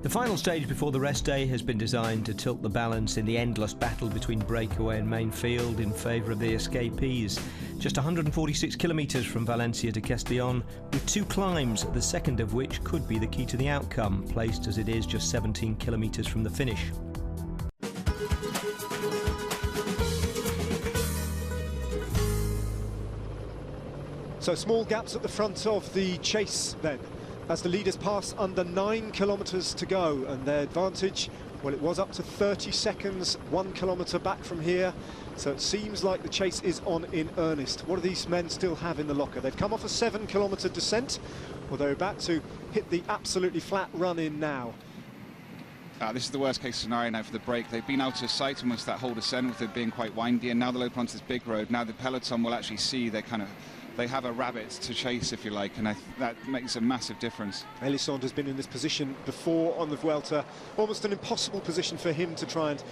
The final stage before the rest day has been designed to tilt the balance in the endless battle between breakaway and main field in favour of the escapees. Just 146 kilometres from Valencia to Castellon, with 2 climbs, the second of which could be the key to the outcome, placed as it is just 17 kilometres from the finish. So small gaps at the front of the chase then, as the leaders pass under 9 kilometres to go, and their advantage, well, it was up to 30 seconds, 1 kilometre back from here, so it seems like the chase is on in earnest. What do these men still have in the locker? They've come off a 7-kilometre descent, well, they're about to hit the absolutely flat run-in now. This is the worst case scenario now for the break. They've been out of sight almost that whole descent with it being quite windy, and now they're open onto this big road. Now the peloton will actually see they have a rabbit to chase, if you like, and that makes a massive difference. Elisond has been in this position before on the Vuelta, almost an impossible position for him to try and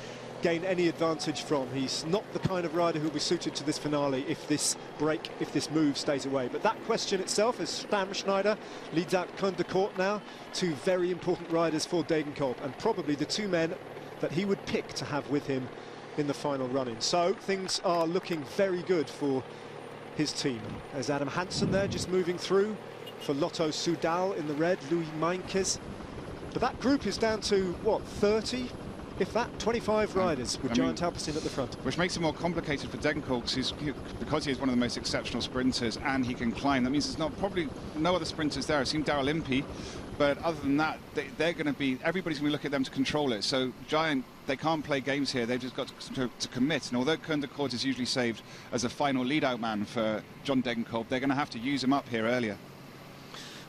gain any advantage from. He's not the kind of rider who'll be suited to this finale if this move stays away. But that question itself, as Stammschneider leads out Koen de Kort now, 2 very important riders for Degenkolb, and probably the 2 men that he would pick to have with him in the final run-in. So things are looking very good for his team. There's Adam Hansen there just moving through for Lotto Soudal in the red, Louis Meinkes. But that group is down to, what, 30? If that, 25 riders with Giant Alpecin at the front. Which makes it more complicated for Degenkolb, because he is one of the most exceptional sprinters and he can climb. That means there's probably no other sprinters there. I've seen Daryl Impey, but other than that, they're going to be, everybody's going to look at them to control it. So Giant, they can't play games here. They've just got to commit. And although Koen de Kort is usually saved as a final lead-out man for John Degenkolb, they're going to have to use him up here earlier.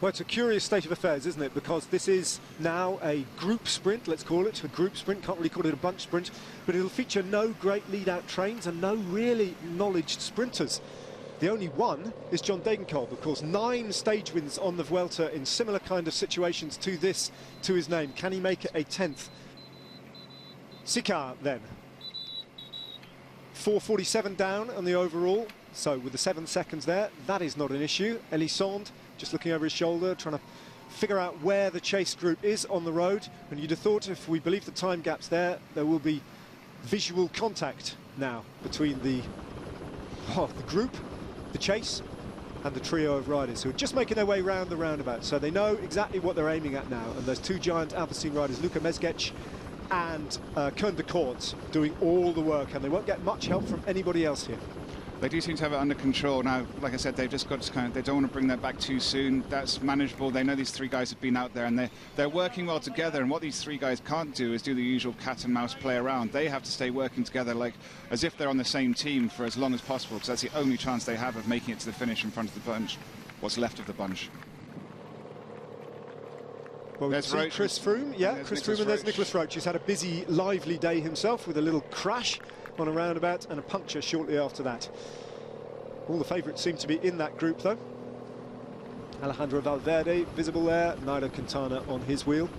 Well, it's a curious state of affairs, isn't it? Because this is now a group sprint, let's call it. A group sprint, can't really call it a bunch sprint, but it'll feature no great lead-out trains and no really knowledged sprinters. The only one is John Degenkolb, of course. 9 stage wins on the Vuelta in similar kind of situations to this, to his name. Can he make it a 10th? Sicard then. 4:47 down on the overall, so with the 7 seconds there, that is not an issue. Elisond just looking over his shoulder, trying to figure out where the chase group is on the road. And you'd have thought, if we believe the time gaps there will be visual contact now between the group, the chase, and the trio of riders who are just making their way round the roundabout. So they know exactly what they're aiming at now. And there's 2 Giant Alpecin riders, Luka Mezgec and Koen de Kort, doing all the work, and they won't get much help from anybody else here. They do seem to have it under control now. Like I said, they've just got to they don't want to bring that back too soon. That's manageable. They know these 3 guys have been out there, and they're working well together. And what these 3 guys can't do is do the usual cat and mouse play around. They have to stay working together like as if they're on the same team for as long as possible, because that's the only chance they have of making it to the finish in front of the bunch, what's left of the bunch. Well, we see Chris Froome, Chris Froome, and there's Nicholas Roach. He's had a busy, lively day himself with a little crash on a roundabout and a puncture shortly after that. All the favourites seem to be in that group, though. Alejandro Valverde visible there, Nairo Quintana on his wheel.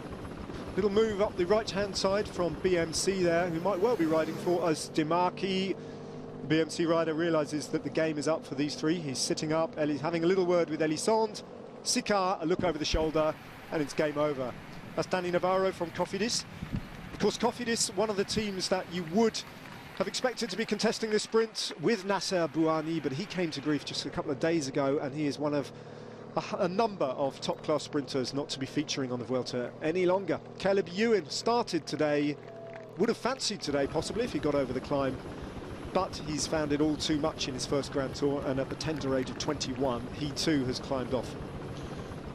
Little move up the right-hand side from BMC there, who might well be riding for us. Demarchi, the BMC rider, realises that the game is up for these 3. He's sitting up, Ellie's having a little word with Elisond. Sicard, a look over the shoulder, and it's game over. That's Danny Navarro from Cofidis. Of course, Cofidis, one of the teams that you would have expected to be contesting this sprint with Nasser Bouhanni, but he came to grief just a couple of days ago, and he is one of a number of top-class sprinters not to be featuring on the Vuelta any longer. Caleb Ewan started today, would have fancied today possibly if he got over the climb, but he's found it all too much in his first Grand Tour, and at the tender age of 21, he too has climbed off.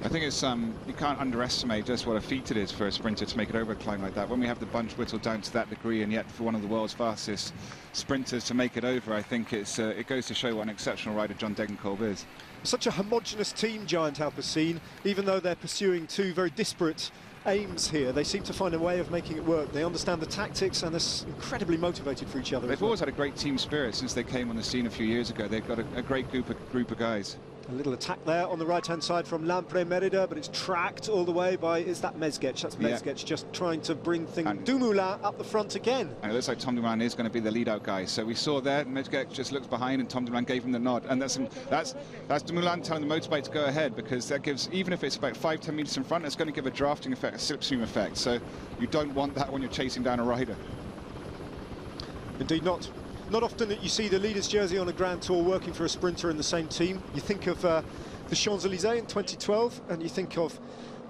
I think it's you can't underestimate just what a feat it is for a sprinter to make it over a climb like that. When we have the bunch whittled down to that degree, and yet for one of the world's fastest sprinters to make it over, I think it goes to show what an exceptional rider John Degenkolb is. Such a homogenous team, Giant Alpecin, even though they're pursuing 2 very disparate aims here, they seem to find a way of making it work. They understand the tactics and they're incredibly motivated for each other. They've always had a great team spirit since they came on the scene a few years ago. They've got a great group of guys. A little attack there on the right-hand side from Lampre Merida, but it's tracked all the way by, is that Mezgec? That's Mezgec just trying to bring things. Dumoulin up the front again. And it looks like Tom Dumoulin is going to be the lead-out guy. So we saw there, Mezgec just looks behind and Tom Dumoulin gave him the nod. And that's Dumoulin telling the motorbike to go ahead, because that gives, even if it's about 5-10 metres in front, it's going to give a drafting effect, a slipstream effect. So you don't want that when you're chasing down a rider. Indeed not. Not often that you see the leader's jersey on a Grand Tour working for a sprinter in the same team. You think of the Champs-Élysées in 2012, and you think of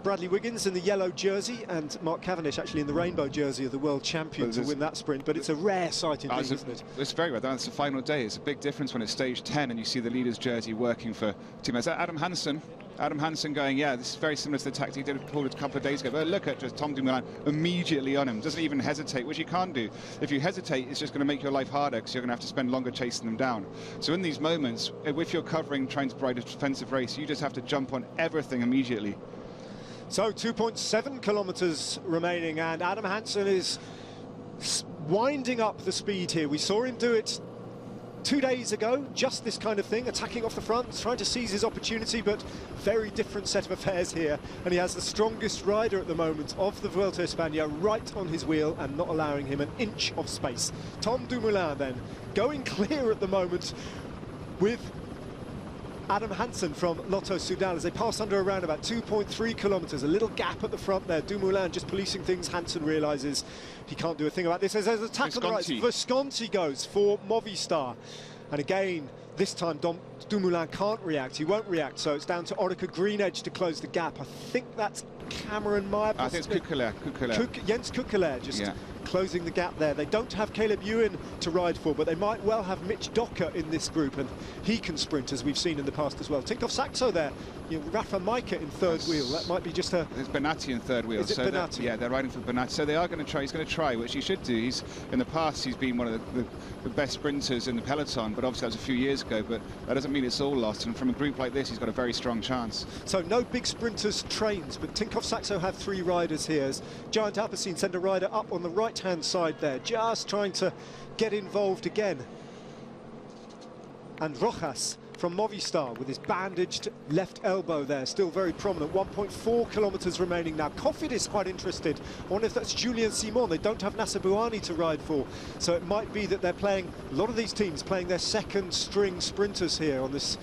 Bradley Wiggins in the yellow jersey and Mark Cavendish actually in the rainbow jersey of the world champion to win that sprint, but it's a rare sight indeed, isn't it? It's very rare. That's the final day. It's a big difference when it's stage 10 and you see the leader's jersey working for team. Is that Adam Hansen going, yeah, this is very similar to the tactic he did a couple of days ago. But look at just Tom Dumoulin immediately on him, doesn't even hesitate, which you can't do. If you hesitate, it's just going to make your life harder, because you're going to have to spend longer chasing them down. So in these moments, if you're covering, trying to ride a defensive race, you just have to jump on everything immediately. So 2.7 kilometres remaining, and Adam Hansen is winding up the speed here. We saw him do it 2 days ago, just this kind of thing, attacking off the front, trying to seize his opportunity, but very different set of affairs here. And he has the strongest rider at the moment of the Vuelta Espana right on his wheel and not allowing him an inch of space. Tom Dumoulin then going clear at the moment with Adam Hansen from Lotto Soudal as they pass under around about 2.3 kilometres. A little gap at the front there. Dumoulin just policing things. Hansen realises he can't do a thing about this. There's an attack on the right. Visconti goes for Movistar. And again, this time Dumoulin can't react. He won't react. So it's down to Orica Greenedge to close the gap. I think that's Cameron Meyer. I think it's Kukele. Jens Kukele just closing the gap there. They don't have Caleb Ewan to ride for, but they might well have Mitch Docker in this group, and he can sprint, as we've seen in the past as well. Tinkoff Saxo there, Rafa Majka in third wheel. That might be just a... It's Benatti in third wheel. Is it Benatti? Yeah, they're riding for Benatti. So they are going to try. He's going to try, which he should do. In the past, he's been one of the best sprinters in the peloton, but obviously that was a few years ago. But that doesn't mean it's all lost. And from a group like this, he's got a very strong chance. So no big sprinters trains, but Tinkoff Saxo have 3 riders here. As Giant Alpecin send a rider up on the right-hand side there, just trying to get involved again. And Rojas from Movistar with his bandaged left elbow there, still very prominent. 1.4 kilometres remaining now. Cofidis quite interested. I wonder if that's Julien Simon. They don't have Nasser Bouhanni to ride for, so it might be that they're playing, a lot of these teams playing their second string sprinters here on this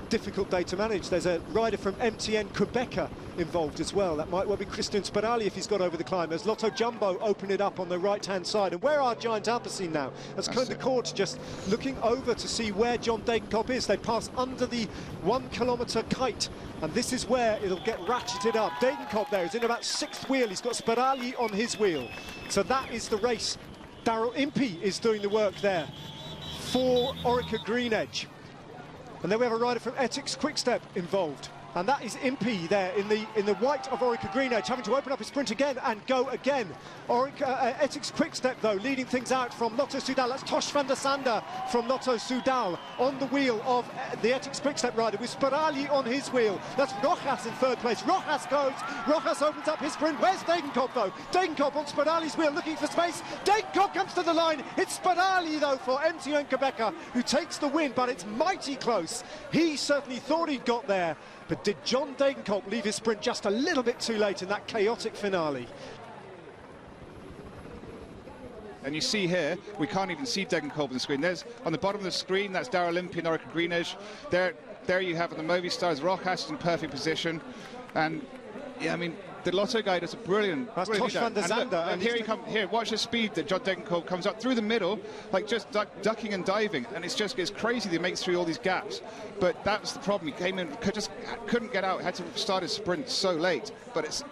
difficult day to manage. There's a rider from MTN Quebecer involved as well. That might well be Christian Sperali if he's got over the climb, as Lotto Jumbo open it up on the right-hand side. And where are Giant Alpecin now? As Côte de Court just looking over to see where John Degenkolb is. They pass under the 1 kilometre kite, and this is where it'll get ratcheted up. Degenkolb there is in about 6th wheel. He's got Sperali on his wheel. So that is the race. Daryl Impey is doing the work there for Orica Greenedge. And then we have a rider from Ethics Quickstep involved, and that is Impey there in the white of Orica Greenedge, having to open up his sprint again and go again. Ethics Quickstep though leading things out from Lotto Soudal. That's Tosh van der Sande from Lotto Soudal on the wheel of the Ethics Quickstep rider with Sperali on his wheel. That's Rojas in 3rd place. Rojas goes. Rojas opens up his sprint. Where's Degenkolb though? Degenkolb on Sperali's wheel looking for space. Degenkolb comes to the line. It's Sperali though for MTN Quebecer who takes the win, but it's mighty close. He certainly thought he'd got there, but did John Degenkolb leave his sprint just a little bit too late in that chaotic finale? And you see here, we can't even see Degenkolb on the screen. There's, on the bottom of the screen, that's Daryl Impey and Orica Greenedge. There you have on the Movistars, Rojas in perfect position. And, yeah, I mean, the Lotto guy does a brilliant... That's Tosh van der Sande. And here he comes, here, watch the speed that John Degenkolb comes up through the middle, like just ducking and diving. And it's crazy that he makes through all these gaps. But that was the problem. He came in, just couldn't get out, had to start his sprint so late. But it's,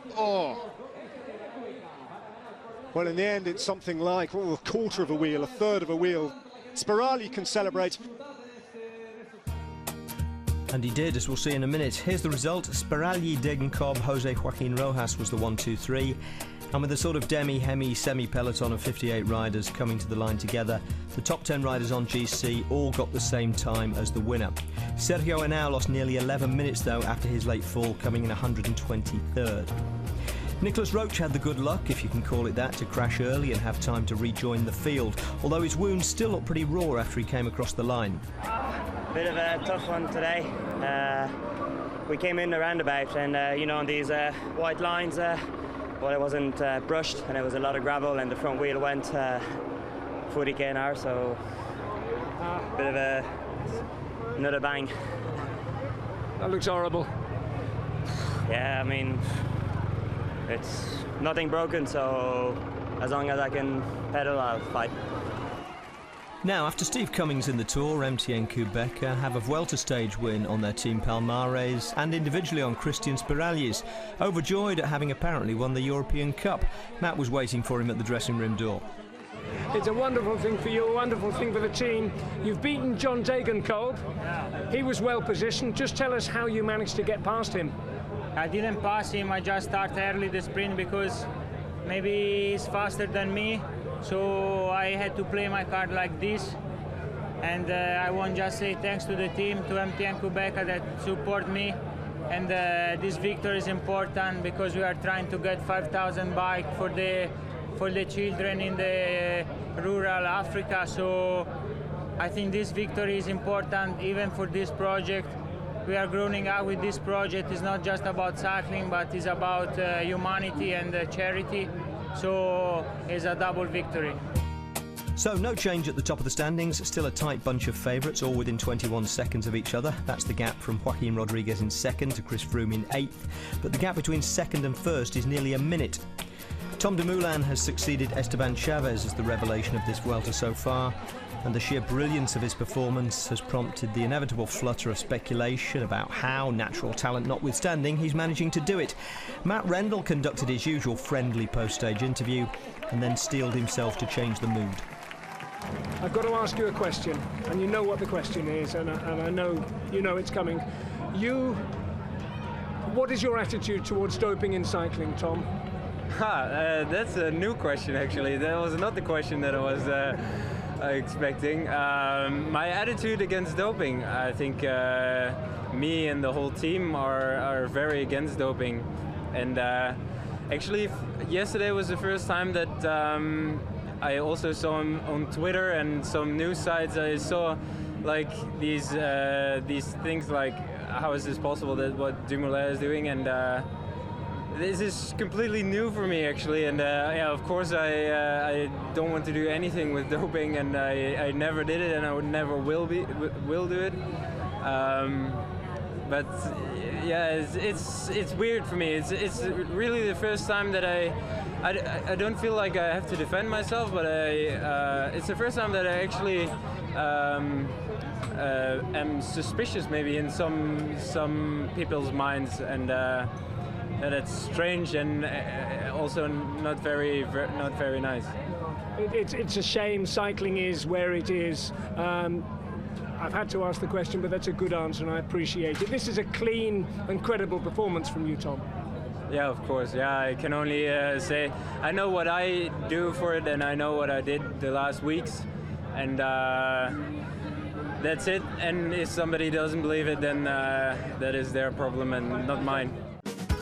Well, in the end, it's something like a quarter of a wheel, a third of a wheel. Sperali can celebrate. And he did, as we'll see in a minute. Here's the result. Sperali, Degenkolb, Jose Joaquin Rojas was the 1-2-3. And with a sort of semi-peloton of 58 riders coming to the line together, the top 10 riders on GC all got the same time as the winner. Sergio Henao lost nearly 11 minutes, though, after his late fall, coming in 123rd. Nicholas Roach had the good luck, if you can call it that, to crash early and have time to rejoin the field, although his wounds still looked pretty raw after he came across the line. Bit of a tough one today. We came in the roundabout and you know, on these white lines, well, it wasn't brushed and there was a lot of gravel and the front wheel went 40 km/h, so bit of another bang. That looks horrible. Yeah, I mean, it's nothing broken, so as long as I can pedal, I'll fight. Now, after Steve Cummings in the Tour, MT and Kubeka have a Vuelta stage win on their team Palmares and individually on Christian Spiraglis. Overjoyed at having apparently won the European Cup, Matt was waiting for him at the dressing room door. It's a wonderful thing for you, a wonderful thing for the team. You've beaten John Degenkolb. He was well positioned. Just tell us how you managed to get past him. I didn't pass him, I just started early the sprint because maybe he's faster than me. So I had to play my card like this, and I want to just say thanks to the team, to MT and Kubeka that support me, and this victory is important because we are trying to get 5,000 bike for the children in the rural Africa. So I think this victory is important even for this project. We are growing up with this project. It's not just about cycling, but it's about humanity and charity. So it's a double victory. So no change at the top of the standings, still a tight bunch of favourites, all within 21 seconds of each other. That's the gap from Joaquin Rodriguez in second to Chris Froome in 8th, but the gap between second and first is nearly a minute. Tom Dumoulin has succeeded Esteban Chavez as the revelation of this Vuelta so far, and the sheer brilliance of his performance has prompted the inevitable flutter of speculation about how, natural talent notwithstanding, he's managing to do it. Matt Rendell conducted his usual friendly post-stage interview and then steeled himself to change the mood. I've got to ask you a question, and you know what the question is, and I know you know it's coming. What is your attitude towards doping in cycling, Tom? That's a new question, actually. That was not the question that I was expecting. My attitude against doping, I think me and the whole team are very against doping. And actually, yesterday was the first time that I also saw on Twitter and some news sites. I saw like these things like, how is this possible that what Dumoulin is doing? And this is completely new for me, actually, and yeah, of course I don't want to do anything with doping, and I never did it, and I would never will do it. But yeah, it's weird for me. It's really the first time that I don't feel like I have to defend myself, but it's the first time that I actually am suspicious, maybe in some people's minds, and. That it's strange and also not very nice. It's a shame cycling is where it is. I've had to ask the question, but that's a good answer and I appreciate it. This is a clean and credible performance from you, Tom. Yeah, of course. Yeah, I can only say I know what I do for it and I know what I did the last weeks, and that's it. And if somebody doesn't believe it, then that is their problem and not mine.